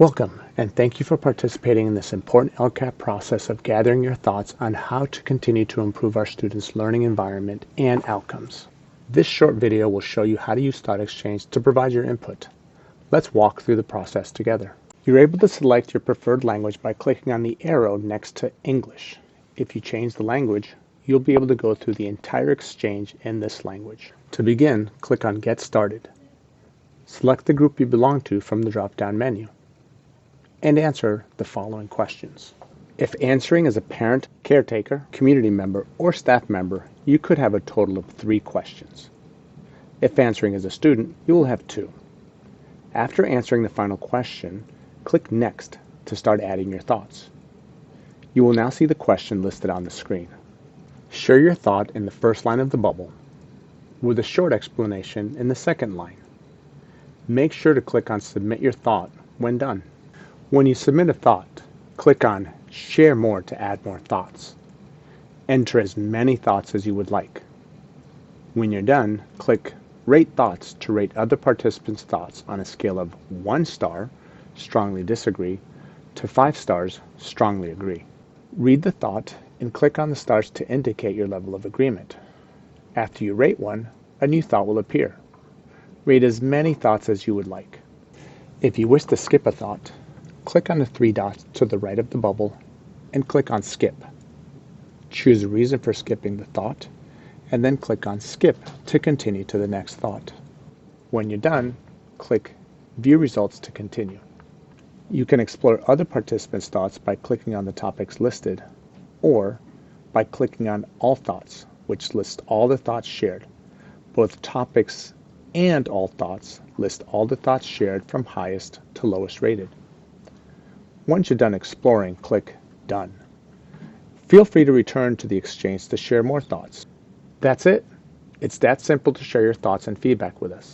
Welcome, and thank you for participating in this important LCAP process of gathering your thoughts on how to continue to improve our students' learning environment and outcomes. This short video will show you how to use ThoughtExchange to provide your input. Let's walk through the process together. You're able to select your preferred language by clicking on the arrow next to English. If you change the language, you'll be able to go through the entire exchange in this language. To begin, click on Get Started. Select the group you belong to from the drop-down menu, and answer the following questions. If answering as a parent, caretaker, community member, or staff member, you could have a total of 3 questions. If answering as a student, you will have 2. After answering the final question, click Next to start adding your thoughts. You will now see the question listed on the screen. Share your thought in the first line of the bubble, with a short explanation in the second line. Make sure to click on Submit Your Thought when done. When you submit a thought, click on Share More to add more thoughts. Enter as many thoughts as you would like. When you're done, click Rate Thoughts to rate other participants' thoughts on a scale of 1 star, strongly disagree, to 5 stars, strongly agree. Read the thought and click on the stars to indicate your level of agreement. After you rate one, a new thought will appear. Rate as many thoughts as you would like. If you wish to skip a thought, click on the 3 dots to the right of the bubble and click on Skip. Choose a reason for skipping the thought, and then click on Skip to continue to the next thought. When you're done, click View Results to continue. You can explore other participants' thoughts by clicking on the topics listed, or by clicking on All Thoughts, which lists all the thoughts shared. Both topics and all thoughts list all the thoughts shared from highest to lowest rated. Once you're done exploring, click Done. Feel free to return to the exchange to share more thoughts. That's it. It's that simple to share your thoughts and feedback with us.